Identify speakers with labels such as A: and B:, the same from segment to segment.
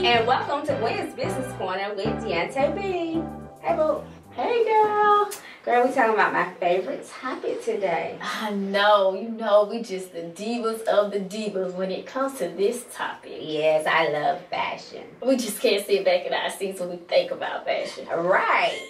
A: And welcome to Gwen's Business Corner with Deonta B. Hey, boo.
B: Hey, girl.
A: Girl, we talking about my favorite topic today.
B: I know, we just the divas of the divas when it comes to this topic.
A: Yes, I love fashion.
B: We just can't sit back in our seats when we think about fashion.
A: Right.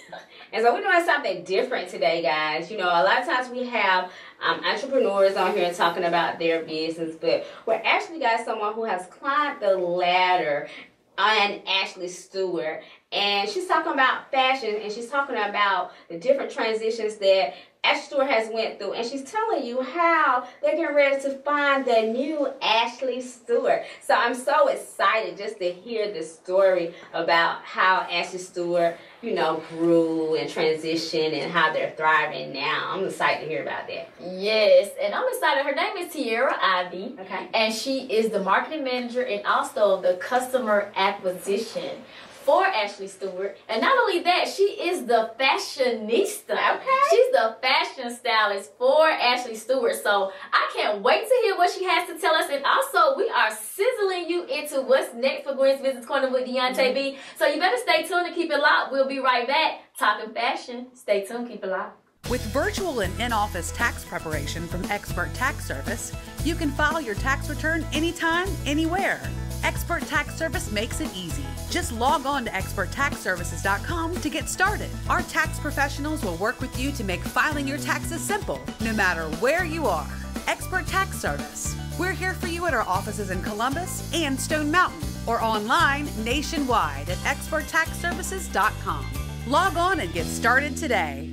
A: And so we're doing something different today, guys. You know, a lot of times we have entrepreneurs on here talking about their business, but we're actually got someone who has climbed the ladder on Ashley Stewart, and she's talking about fashion, and she's talking about the different transitions that Ashley Stewart has went through, and she's telling you how they're getting ready to find the new Ashley Stewart. So I'm so excited just to hear the story about how Ashley Stewart, you know, grew and transitioned and how they're thriving now. I'm excited to hear about that.
B: Yes, and I'm excited. Her name is Tamara Ivey.
A: Okay.
B: And she is the marketing manager and also the customer acquisition for Ashley Stewart. And not only that, she is the fashionista.
A: Okay.
B: She's the fashion stylist for Ashley Stewart. So I can't wait to hear what she has to tell us. And also, we are sizzling you into what's next for Gwen's Business Corner with Deonta B. So you better stay tuned and keep it locked. We'll be right back talking fashion. Stay tuned, keep it locked.
C: With virtual and in-office tax preparation from Expert Tax Service, you can file your tax return anytime, anywhere. Expert Tax Service makes it easy. Just log on to experttaxservices.com to get started. Our tax professionals will work with you to make filing your taxes simple, no matter where you are. Expert Tax Service. We're here for you at our offices in Columbus and Stone Mountain, or online nationwide at experttaxservices.com. Log on and get started today.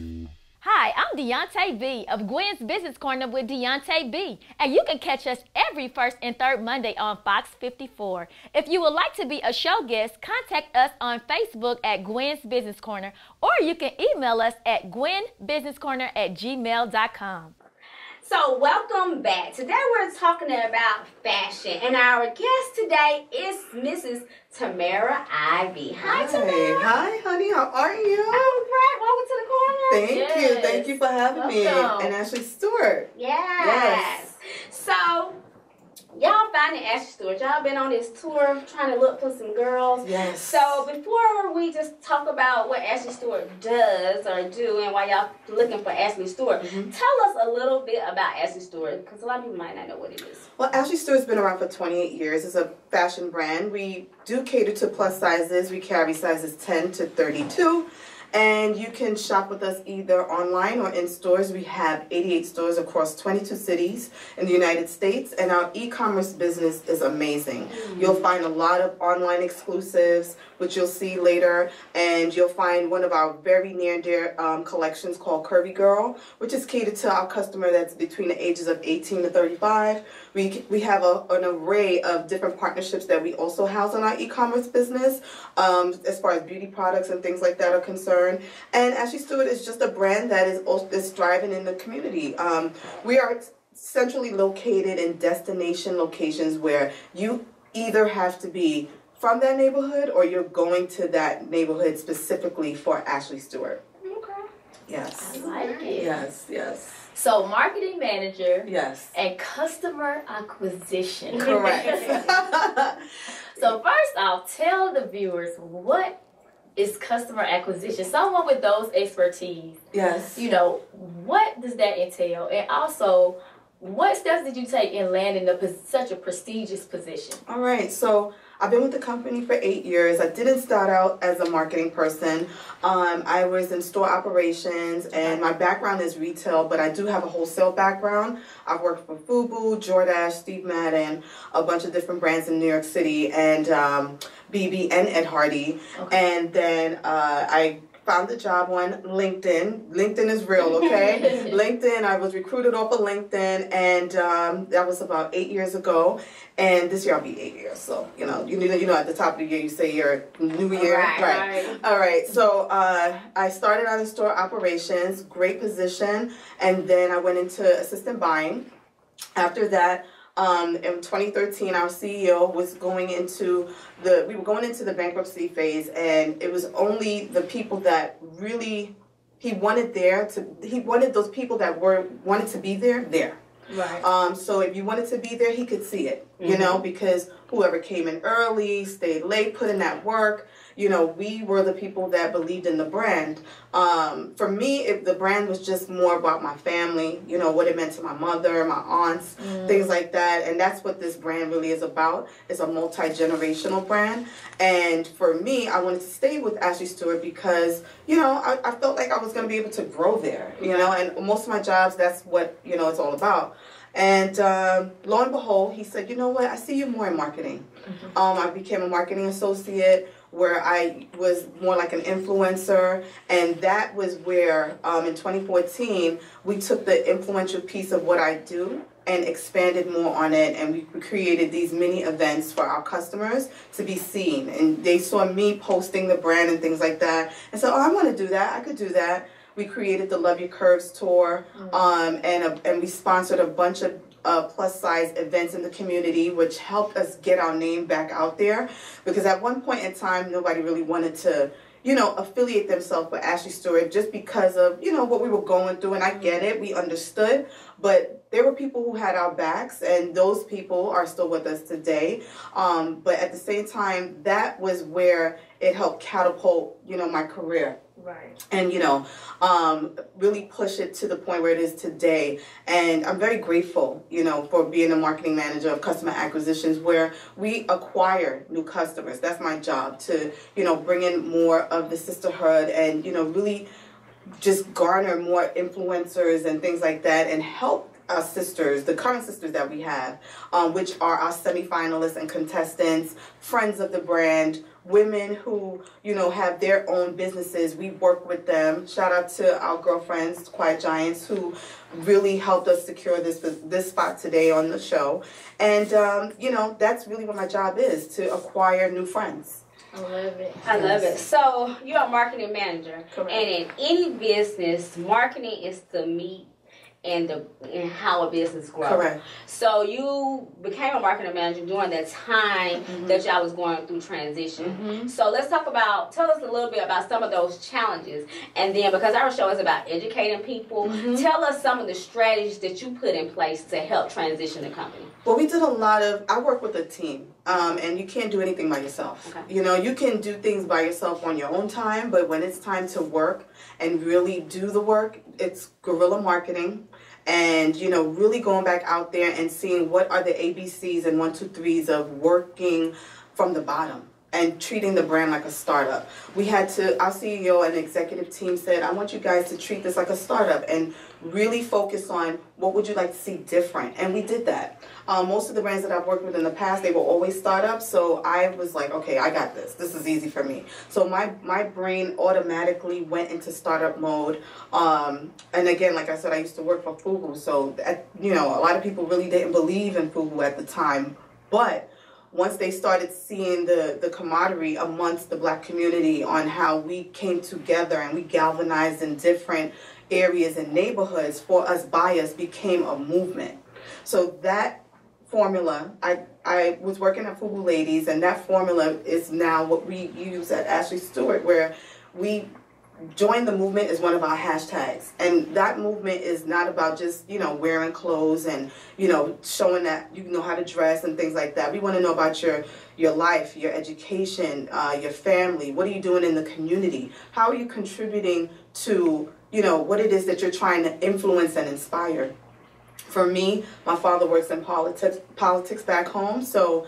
B: Hi, I'm Deonta B of Gwen's Business Corner with Deonta B, and you can catch us every first and third Monday on Fox 54. If you would like to be a show guest, contact us on Facebook at Gwen's Business Corner, or you can email us at gwenbusinesscorner@gmail.com.
A: So welcome back. Today we're talking about fashion, and our guest today is Mrs. Tamara Ivey. Hi, Tamara.
D: Hi, honey. How are you?
A: I'm great. Welcome to the corner.
D: Thank you. Thank you for having me. And Ashley Stewart.
A: Yes. So, y'all finding Ashley Stewart. Y'all been on this tour trying to look for some girls.
D: Yes.
A: So, before we just talk about what Ashley Stewart does or do and why y'all looking for Ashley Stewart, tell us a little bit about Ashley Stewart, because a lot of people might not know what it is.
D: Well, Ashley Stewart's been around for 28 years. It's a fashion brand. We do cater to plus sizes. We carry sizes 10 to 32. And you can shop with us either online or in stores. We have 88 stores across 22 cities in the United States, and our e-commerce business is amazing. You'll find a lot of online exclusives, which you'll see later, and you'll find one of our very near and dear collections called Curvy Girl, which is catered to our customer that's between the ages of 18 to 35. We have an array of different partnerships that we also house on our e-commerce business, as far as beauty products and things like that are concerned. And Ashley Stewart is just a brand that is thriving in the community. We are centrally located in destination locations where you either have to be from that neighborhood or you're going to that neighborhood specifically for Ashley Stewart.
A: Okay.
D: Yes.
B: I like it.
D: Yes, yes.
B: So, marketing manager.
D: Yes.
B: And customer acquisition.
D: Correct.
B: So, first off, tell the viewers, what is customer acquisition? Someone with those expertise.
D: Yes.
B: You know, what does that entail? And also, what steps did you take in landing such a prestigious position?
D: All right, so I've been with the company for 8 years. I didn't start out as a marketing person. I was in store operations, and my background is retail, but I do have a wholesale background. I've worked for Fubu, Jordache, Steve Madden, a bunch of different brands in New York City, and BB and Ed Hardy. Okay. And then I found the job on LinkedIn. LinkedIn is real, okay? LinkedIn, I was recruited off of LinkedIn, and that was about 8 years ago. And this year I'll be 8 years. So, you know, at the top of the year, you say your new year.
A: Right.
D: All right. So I started out in store operations, great position, and then I went into assistant buying. After that, in 2013, our CEO was going into we were going into the bankruptcy phase, and it was only the people that really he wanted those people that wanted to be there.
A: Right.
D: So if you wanted to be there, he could see it, you know, because whoever came in early, stayed late, put in that work, you know, we were the people that believed in the brand. For me, if the brand was just more about my family, you know, what it meant to my mother, my aunts, things like that. And that's what this brand really is about. It's a multi-generational brand. And for me, I wanted to stay with Ashley Stewart because, you know, I felt like I was going to be able to grow there, you know, and most of my jobs, that's what, you know, it's all about. And lo and behold, he said, you know what, I see you more in marketing. I became a marketing associate where I was more like an influencer, and that was where in 2014 we took the influential piece of what I do and expanded more on it, and we created these mini events for our customers to be seen, and they saw me posting the brand and things like that, and so, oh, I want to do that, I could do that. We created the Love Your Curves tour, and we sponsored a bunch of plus size events in the community, which helped us get our name back out there, because at one point in time nobody really wanted to, you know, affiliate themselves with Ashley Stewart just because of, you know, what we were going through. And I get it, we understood, but there were people who had our backs, and those people are still with us today. But at the same time, that was where it helped catapult, you know, my career.
A: Right.
D: And, you know, really push it to the point where it is today. And I'm very grateful, you know, for being a marketing manager of customer acquisitions, where we acquire new customers. That's my job, to, you know, bring in more of the sisterhood and, you know, really just garner more influencers and things like that, and help our sisters, the current sisters that we have, which are our semifinalists and contestants, friends of the brand, women who, you know, have their own businesses. We work with them. Shout out to our girlfriends, Quiet Giants, who really helped us secure this spot today on the show. And, you know, that's really what my job is, to acquire new friends.
A: I love it. I love it. So you're a marketing manager.
D: Correct.
A: And in any business, marketing is the meat and how a business grows.
D: Correct.
A: So you became a marketing manager during that time that y'all was going through transition. So let's tell us a little bit about some of those challenges. And then, because our show is about educating people, tell us some of the strategies that you put in place to help transition the company.
D: Well, we did I work with a team, and you can't do anything by yourself.
A: Okay.
D: You know, you can do things by yourself on your own time, but when it's time to work and really do the work, it's guerrilla marketing. And, you know, really going back out there and seeing what are the ABCs and 1, 2, 3s of working from the bottom and treating the brand like a startup. We had to, our CEO and executive team said, I want you guys to treat this like a startup and really focus on what would you like to see different. And we did that. Most of the brands that I've worked with in the past, they were always startups. So I was like, okay, I got this. This is easy for me. So my brain automatically went into startup mode. And again, like I said, I used to work for Fubu. So, you know, a lot of people really didn't believe in Fubu at the time. But once they started seeing the camaraderie amongst the Black community on how we came together and we galvanized in different areas and neighborhoods for us, by us, became a movement. So that formula, I was working at Fubu Ladies, and that formula is now what we use at Ashley Stewart, where we join the movement is one of our hashtags. And that movement is not about just, you know, wearing clothes and, you know, showing that you know how to dress and things like that. We want to know about your life, your education, your family. What are you doing in the community? How are you contributing to, you know, what it is that you're trying to influence and inspire? For me, my father works in politics back home, so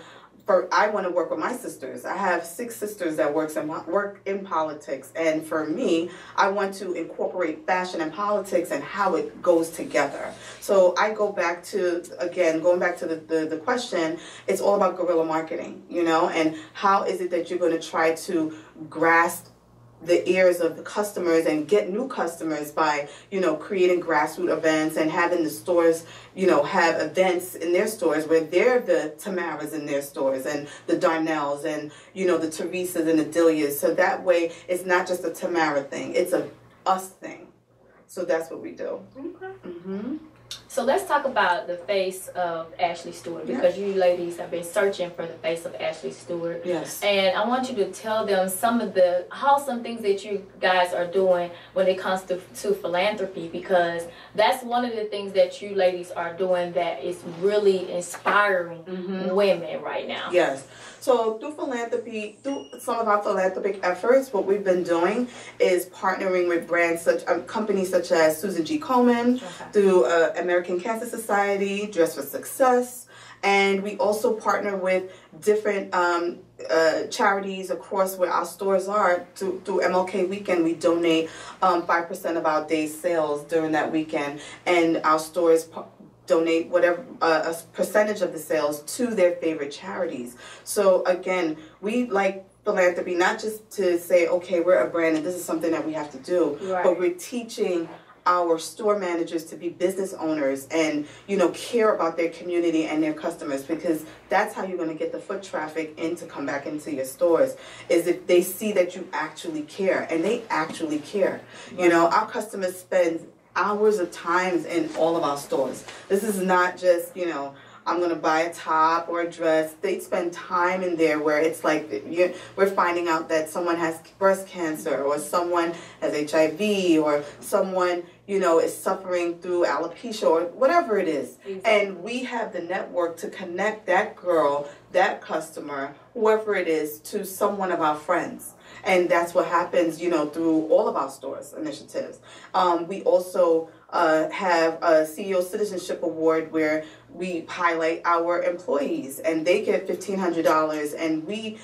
D: I want to work with my sisters. I have 6 sisters that work in politics, and for me, I want to incorporate fashion and politics and how it goes together. So I go back to, again, going back to the question, it's all about guerrilla marketing, you know, and how is it that you're going to try to grasp the ears of the customers and get new customers by, you know, creating grassroots events and having the stores, you know, have events in their stores where they're the Tamaras in their stores and the Darnells and, you know, the Teresas and the Delias. So that way it's not just a Tamara thing, it's a us thing. So that's what we do.
A: Okay.
B: So let's talk about the face of Ashley Stewart, because you ladies have been searching for the face of Ashley Stewart.
D: Yes.
B: And I want you to tell them some of the wholesome things that you guys are doing when it comes to philanthropy, because that's one of the things that you ladies are doing that is really inspiring women right now.
D: Yes. So through philanthropy, through some of our philanthropic efforts, what we've been doing is partnering with brands companies such as Susan G. Komen, through American Cancer Society, Dress for Success, and we also partner with different charities across where our stores are. Through MLK weekend, we donate 5% of our day's sales during that weekend, and our stores donate whatever a percentage of the sales to their favorite charities. So again, we like philanthropy not just to say, okay, we're a brand and this is something that we have to do, but we're teaching our store managers to be business owners and, you know, care about their community and their customers, because that's how you're going to get the foot traffic in to come back into your stores, is if they see that you actually care, and they actually care. You know, our customers spend hours of times in all of our stores. This is not just, you know, I'm going to buy a top or a dress. They spend time in there where it's like we're finding out that someone has breast cancer, or someone has HIV, or someone, you know, is suffering through alopecia, or whatever it is. And we have the network to connect that girl, that customer, whoever it is, to someone of our friends. And that's what happens, you know, through all of our stores initiatives. We also have a CEO Citizenship Award where we highlight our employees, and they get $1,500, and we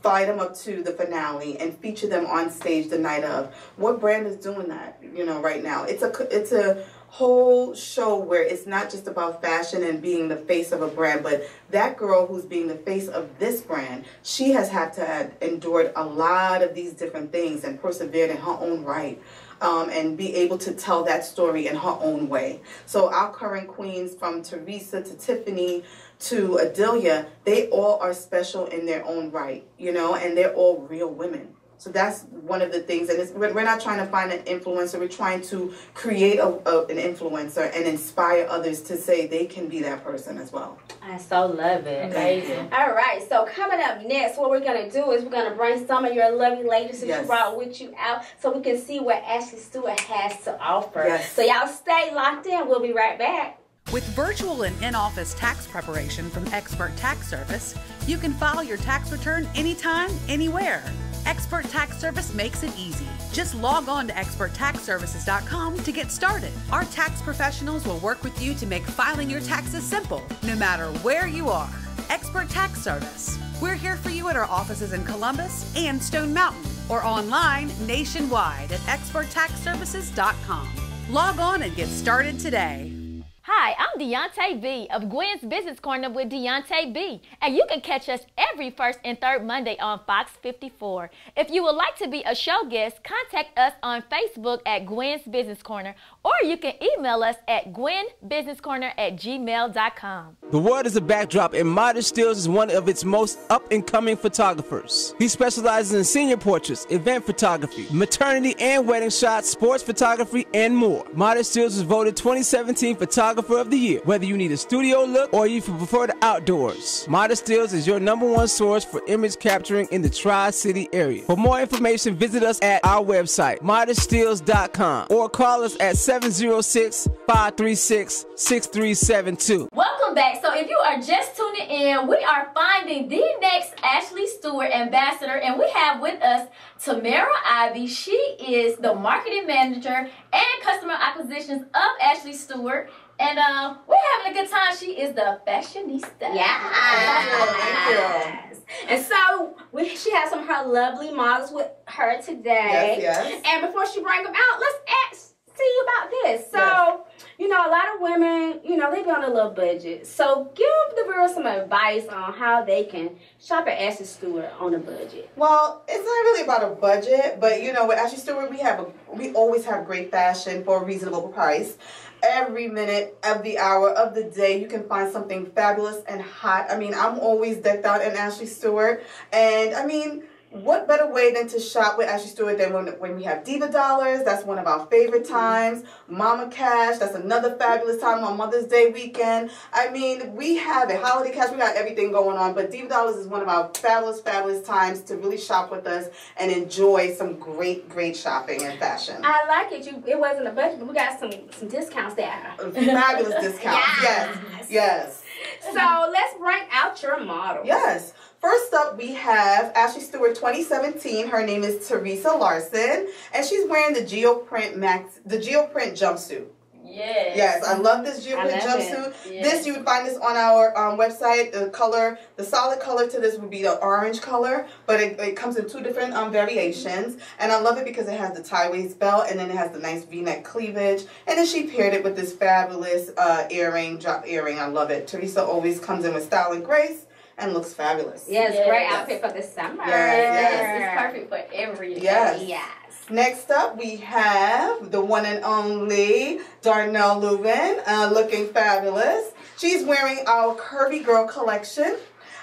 D: fly them up to the finale and feature them on stage the night of. What brand is doing that, you know, right now? It's a whole show where it's not just about fashion and being the face of a brand, but that girl who's being the face of this brand, she has had to have endured a lot of these different things and persevered in her own right. And be able to tell that story in her own way. So our current queens, from Teresa to Tiffany to Adelia, they all are special in their own right, you know, and they're all real women. So that's one of the things, and we're not trying to find an influencer. We're trying to create an influencer and inspire others to say they can be that person as well.
A: I so love it.
B: Amazing.
A: All right, so coming up next, what we're going to do is we're going to bring some of your lovely ladies that you brought with you out so we can see what Ashley Stewart has to offer. So y'all stay locked in. We'll be right back.
C: With virtual and in-office tax preparation from Expert Tax Service, you can file your tax return anytime, anywhere. Expert Tax Service makes it easy. Just log on to experttaxservices.com to get started. Our tax professionals will work with you to make filing your taxes simple, no matter where you are. Expert Tax Service. We're here for you at our offices in Columbus and Stone Mountain, or online nationwide at experttaxservices.com. Log on and get started today.
B: Hi, I'm Deonta B of Gwen's Business Corner with Deonta B, and you can catch us every first and third Monday on Fox 54. If you would like to be a show guest, contact us on Facebook at Gwen's Business Corner, or you can email us at gwenbusinesscorner@gmail.com.
E: The world is a backdrop, and Modish Stills is one of its most up-and-coming photographers. He specializes in senior portraits, event photography, maternity and wedding shots, sports photography, and more. Modish Stills was voted 2017 Photographer of the Year. Whether you need a studio look or you prefer the outdoors, Modish Stills is your #1 source for image capturing in the Tri-City area. For more information, visit us at our website, modishstills.com, or call us at 706-536-6372.
B: Welcome back. So if you are just tuning in, we are finding the next Ashley Stewart ambassador, and we have with us Tamara Ivey. She is the marketing manager and customer acquisitions of Ashley Stewart. And we're having a good time. She is the fashionista.
A: Yes. And so she has some of her lovely models with her today.
D: Yes.
A: And before she brings them out, let's see about this. So, you know, a lot of women, you know, they be on a little budget. So give the girls some advice on how they can shop at Ashley Stewart on a budget.
D: Well, it's not really about a budget, but you know, with Ashley Stewart, we always have great fashion for a reasonable price. Every minute of the hour of the day, you can find something fabulous and hot. I mean, I'm always decked out in Ashley Stewart, and I mean, what better way than to shop with Ashley Stewart than when we have Diva Dollars? That's one of our favorite times. Mama Cash, that's another fabulous time on Mother's Day weekend. I mean, we have it. Holiday Cash, we got everything going on, but Diva Dollars is one of our fabulous, fabulous times to really shop with us and enjoy some great, great shopping and fashion.
A: I like it. It wasn't a budget, but we got some discounts there.
D: Fabulous discounts. Yes. Yes.
A: So let's rank out your models.
D: Yes. First up, we have Ashley Stewart 2017. Her name is Teresa Larson, and she's wearing the geoprint jumpsuit.
B: Yes.
D: Yes, I love this geoprint jumpsuit. Yes. This, you would find this on our website. The solid color to this would be the orange color, but it comes in 2 different variations. And I love it because it has the tie waist belt, and then it has the nice V-neck cleavage. And then she paired it with this fabulous drop earring. I love it. Teresa always comes in with style and grace and looks fabulous.
A: Yes, great outfit for the summer.
B: Yes, it's perfect for every day.
A: Yes.
D: Next up, we have the one and only Darnell Lubin, looking fabulous. She's wearing our Curvy Girl collection.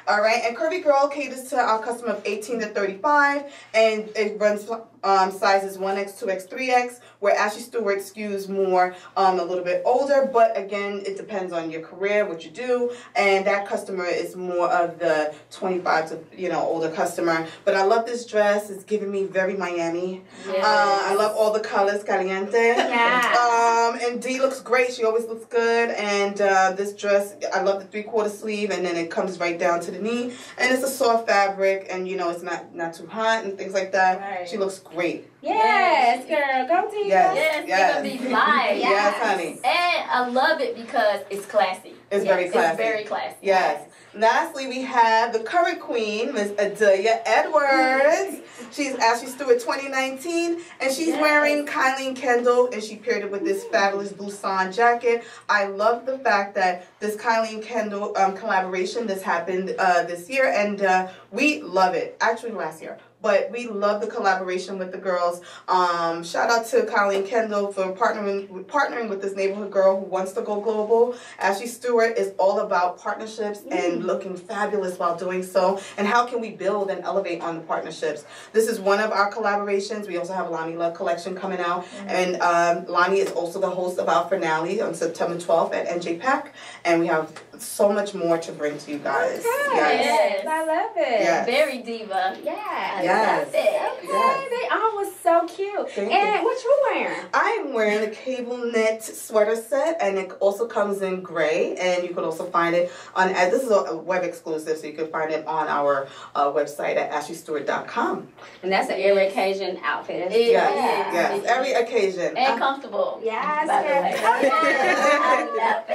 D: All right, and Curvy Girl caters to our customer of 18 to 35, and it runs sizes 1X, 2X, 3X, where Ashley Stewart skews more a little bit older, but again, it depends on your career, what you do, and that customer is more of the 25 to older customer. But I love this dress. It's giving me very Miami. Yes. I love all the colors, caliente. Yeah. And Dee looks great. She always looks good, and this dress, I love the 3/4 sleeve, and then it comes right down to the knee, and it's a soft fabric, and it's not too hot and things like that. Right. She looks great.
A: Yes, girl, go Diva.
B: Yes, it's gonna be fly.
D: Yes, honey.
B: And I love it because it's classy.
D: It's very classy.
B: It's very classy.
D: Yes. Lastly, we have the current queen, Miss Adelia Edwards. She's Ashley Stewart 2019, and she's wearing Kylie Kendall, and she paired it with this fabulous Busan jacket. I love the fact that this Kylie Kendall collaboration, this happened this year, and we love it. Actually, last year. But we love the collaboration with the girls. Shout out to Colleen Kendall for partnering with this neighborhood girl who wants to go global. Ashley Stewart is all about partnerships and looking fabulous while doing so. And how can we build and elevate on the partnerships? This is one of our collaborations. We also have a Lonnie Love collection coming out. And Lonnie is also the host of our finale on September 12th at NJPAC. And we have so much more to bring to you guys.
A: Okay. Yes. I love it.
D: Yes.
B: Very diva.
A: Yeah.
D: Yes.
A: Okay. Yes. They all was so cute. And what you wearing?
D: I am wearing the cable knit sweater set, and it also comes in gray. And you can also find it on. This is a web exclusive, so you can find it on our website at ashleystewart.com.
A: And that's an every occasion outfit.
D: Yes. Every occasion.
B: And comfortable.
A: Yes.
B: I love it.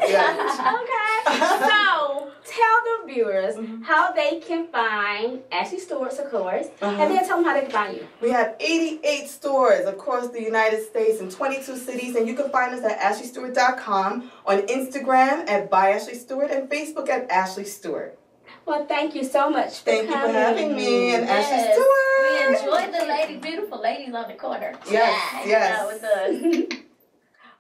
D: Yes.
A: Okay. So tell the viewers how they can find Ashley Stewart's, of course, and then tell them how they can find you.
D: We have 88 stores across the United States in 22 cities, and you can find us at ashleystewart.com, on Instagram at @ByAshleyStewart, and Facebook at Ashley Stewart.
A: Well, thank you so much for
D: coming. Thank you for having me and Ashley Stewart.
B: We enjoyed the beautiful ladies on the corner.
D: Yes.
B: With us.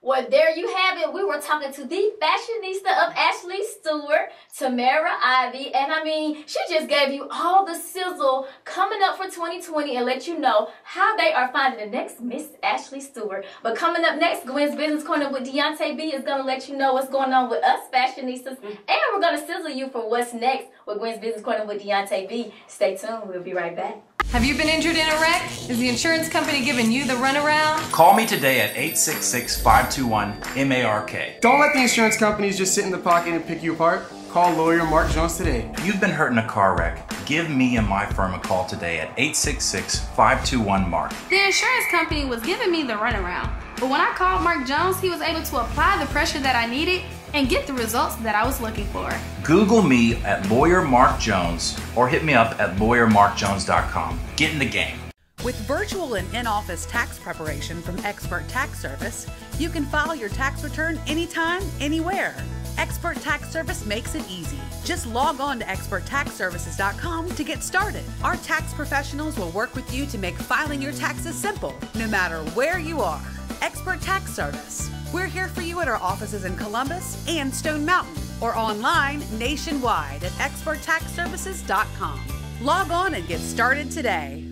B: Well, there you have it. We were talking to the fashionista of Ashley Stewart, Tamara Ivey. And I mean, she just gave you all the sizzle coming up for 2020 and let you know how they are finding the next Miss Ashley Stewart. But coming up next, Gwen's Business Corner with Deonta B is going to let you know what's going on with us fashionistas. And we're going to sizzle you for what's next with Gwen's Business Corner with Deonta B. Stay tuned. We'll be right back.
F: Have you been injured in a wreck? Is the insurance company giving you the runaround?
G: Call me today at 866-521-MARK.
H: Don't let the insurance companies just sit in the pocket and pick you apart. Call lawyer Mark Jones today.
G: If you've been hurt in a car wreck, give me and my firm a call today at 866-521-MARK.
F: The insurance company was giving me the runaround, but when I called Mark Jones, he was able to apply the pressure that I needed and get the results that I was looking for.
G: Google me at Lawyer Mark Jones or hit me up at lawyermarkjones.com. Get in the game.
C: With virtual and in-office tax preparation from Expert Tax Service, you can file your tax return anytime, anywhere. Expert Tax Service makes it easy. Just log on to experttaxservices.com to get started. Our tax professionals will work with you to make filing your taxes simple, no matter where you are. Expert Tax Service. We're here for you at our offices in Columbus and Stone Mountain, or online nationwide at experttaxservices.com. Log on and get started today.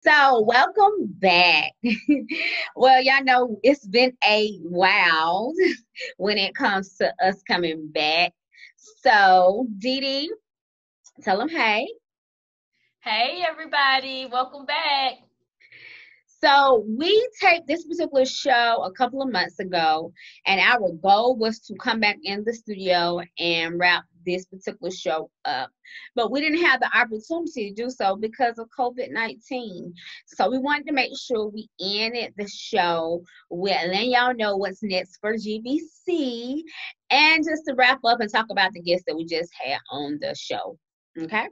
A: So, welcome back. Well, y'all know it's been a while when it comes to us coming back. So, Dee Dee, tell them hey.
B: Hey, everybody. Welcome back.
A: So we taped this particular show a couple of months ago, and our goal was to come back in the studio and wrap this particular show up. But we didn't have the opportunity to do so because of COVID-19. So we wanted to make sure we ended the show with letting y'all know what's next for GBC, and just to wrap up and talk about the guests that we just had on the show. Okay?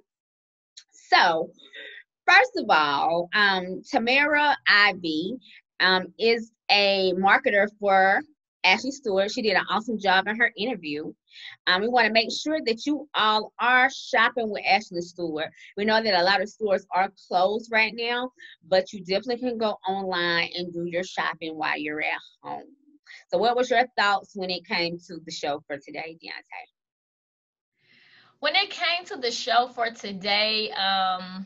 A: So, first of all, Tamara Ivey is a marketer for Ashley Stewart. She did an awesome job in her interview. We want to make sure that you all are shopping with Ashley Stewart. We know that a lot of stores are closed right now, but you definitely can go online and do your shopping while you're at home. So what was your thoughts when it came to the show for today, Deonta?
B: When it came to the show for today, I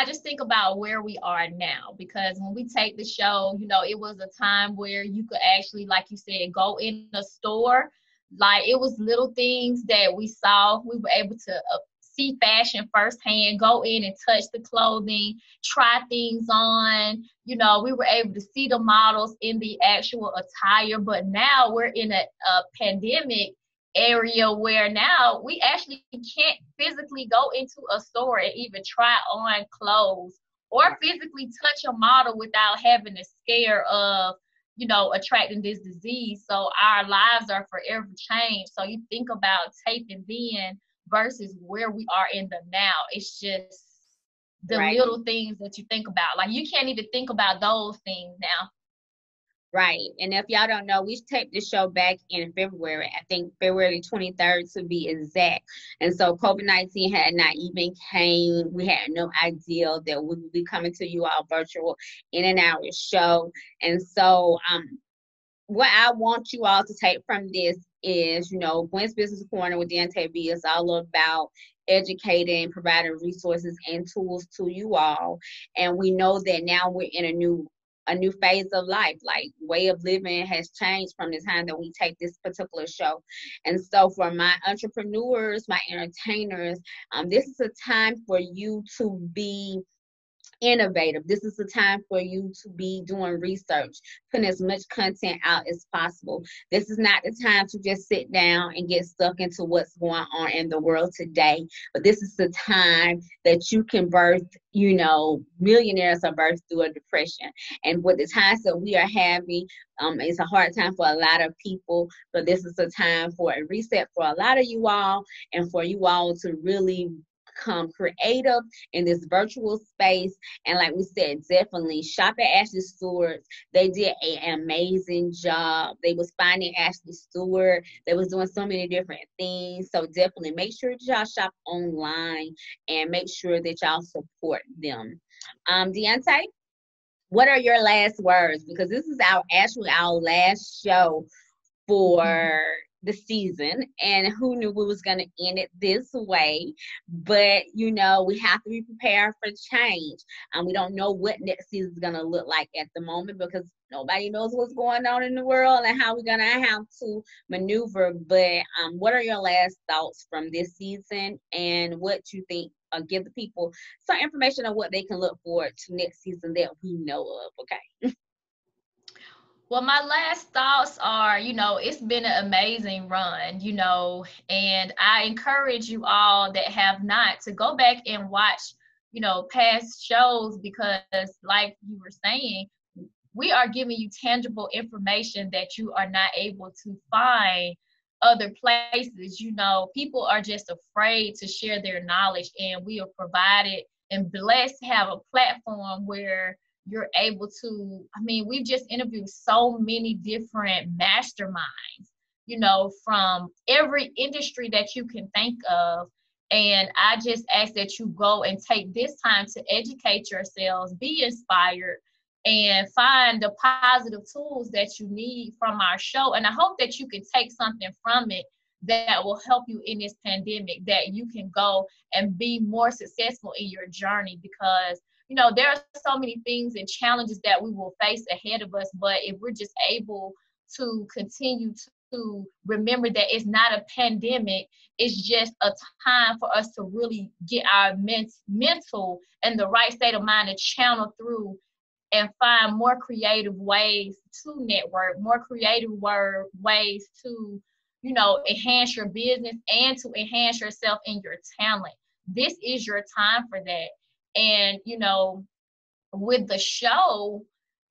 B: just think about where we are now, because when we take the show, it was a time where you could actually, like you said, go in a store. Like, it was little things that we saw. We were able to see fashion firsthand, go in and touch the clothing, try things on. We were able to see the models in the actual attire. But now we're in a pandemic area where now we actually can't physically go into a store and even try on clothes or physically touch a model without having a scare of attracting this disease. So our lives are forever changed. So you think about taping then versus where we are in the now. It's just the little things that you think about. Like, you can't even think about those things now.
A: Right. And if y'all don't know, we taped the show back in February, I think February 23rd to be exact. And so COVID-19 had not even came. We had no idea that we would be coming to you all virtual in an hour show. And so what I want you all to take from this is, Gwen's Business Corner with Deonta B is all about educating, providing resources and tools to you all. And we know that now we're in a new phase of life. Like, way of living has changed from the time that we take this particular show. And so for my entrepreneurs, my entertainers, this is a time for you to be innovative. This is the time for you to be doing research, putting as much content out as possible. This is not the time to just sit down and get stuck into what's going on in the world today. But this is the time that you can birth, millionaires are birthed through a depression. And with the times that we are having, it's a hard time for a lot of people, but this is a time for a reset for a lot of you all, and for you all to really become creative in this virtual space. And like we said, definitely shop at Ashley Stewart. They did an amazing job. They was finding Ashley Stewart. They was doing so many different things. So definitely make sure that y'all shop online and make sure that y'all support them. Deonta, what are your last words? Because this is our last show for the season, and who knew we was going to end it this way. But we have to be prepared for change. We don't know what next season is going to look like at the moment, because nobody knows what's going on in the world and how we're going to have to maneuver. But what are your last thoughts from this season, and what you think? Give the people some information on what they can look forward to next season that we know of. Okay.
B: Well, my last thoughts are, it's been an amazing run, and I encourage you all that have not to go back and watch, past shows, because like you were saying, we are giving you tangible information that you are not able to find other places. People are just afraid to share their knowledge, and we are provided and blessed to have a platform where you're able to, we've just interviewed so many different masterminds, from every industry that you can think of. And I just ask that you go and take this time to educate yourselves, be inspired, and find the positive tools that you need from our show. And I hope that you can take something from it that will help you in this pandemic, that you can go and be more successful in your journey. Because, you know, there are so many things and challenges that we will face ahead of us, but if we're just able to continue to remember that it's not a pandemic, it's just a time for us to really get our mental and the right state of mind to channel through and find more creative ways to network, more creative ways to, you know, enhance your business and to enhance yourself and your talent. This is your time for that. And, you know, with the show,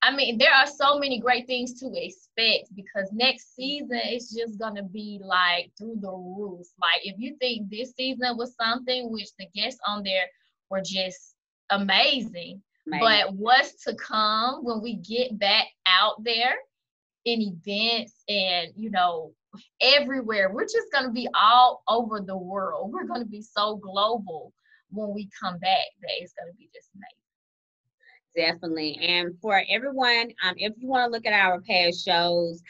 B: I mean, there are so many great things to expect, because next season is just going to be like through the roof. Like, if you think this season was something, which the guests on there were just amazing. But what's to come when we get back out there in events and, you know, everywhere, we're just going to be all over the world. We're going to be so global when we come back that it's going to be just amazing.
A: Definitely. And for everyone, if you want to look at our past shows,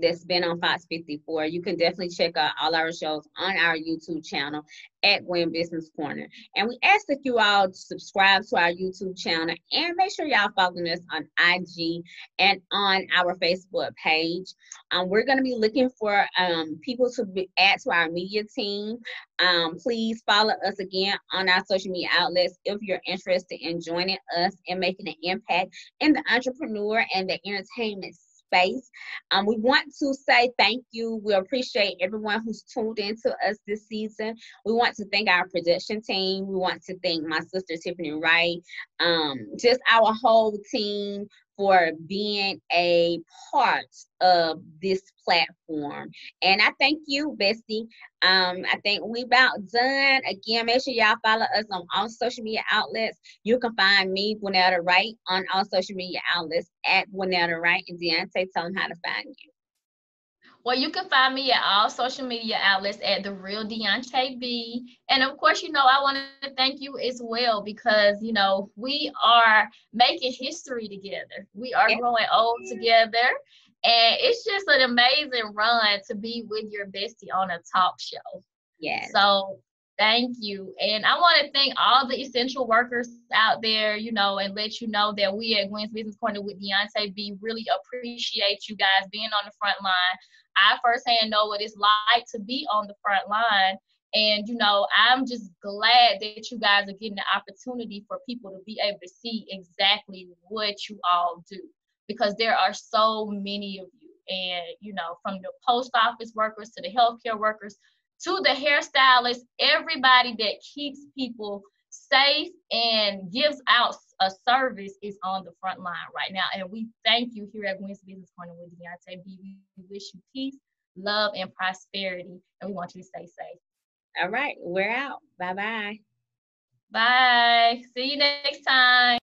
A: that's been on Fox 54, you can definitely check out all our shows on our YouTube channel at Gwen Business Corner. And we ask that you all subscribe to our YouTube channel and make sure y'all following us on IG and on our Facebook page. We're going to be looking for people to add to our media team. Please follow us again on our social media outlets if you're interested in joining us and making an impact in the entrepreneur and the entertainment space. We want to say thank you. We appreciate everyone who's tuned in to us this season. We want to thank our production team. We want to thank my sister Tiffany Wright, just our whole team for being a part of this platform. And I thank you, Bestie. I think we about done. Again, make sure y'all follow us on all social media outlets. You can find me, Gwennetta Wright, on all social media outlets at Gwennetta Wright. And Deonta, tell them how to find you.
B: Well, you can find me at all social media outlets at The Real Deonta B. And of course, you know, I want to thank you as well, because, you know, we are making history together. We are growing old together. And it's just an amazing run to be with your bestie on a talk show.
A: Yes.
B: So thank you. And I want to thank all the essential workers out there, you know, and let you know that we at Gwen's Business Corner with Deonta B really appreciate you guys being on the front line. I firsthand know what it's like to be on the front line. And, you know, I'm just glad that you guys are getting the opportunity for people to be able to see exactly what you all do, because there are so many of you. And, you know, from the post office workers to the healthcare workers to the hairstylists, everybody that keeps people safe and gives out a service is on the front line right now. And we thank you here at Gwen's Business Corner with Deonta B. We wish you peace, love, and prosperity. And we want you to stay safe.
A: All right. We're out. Bye-bye.
B: Bye. See you next time.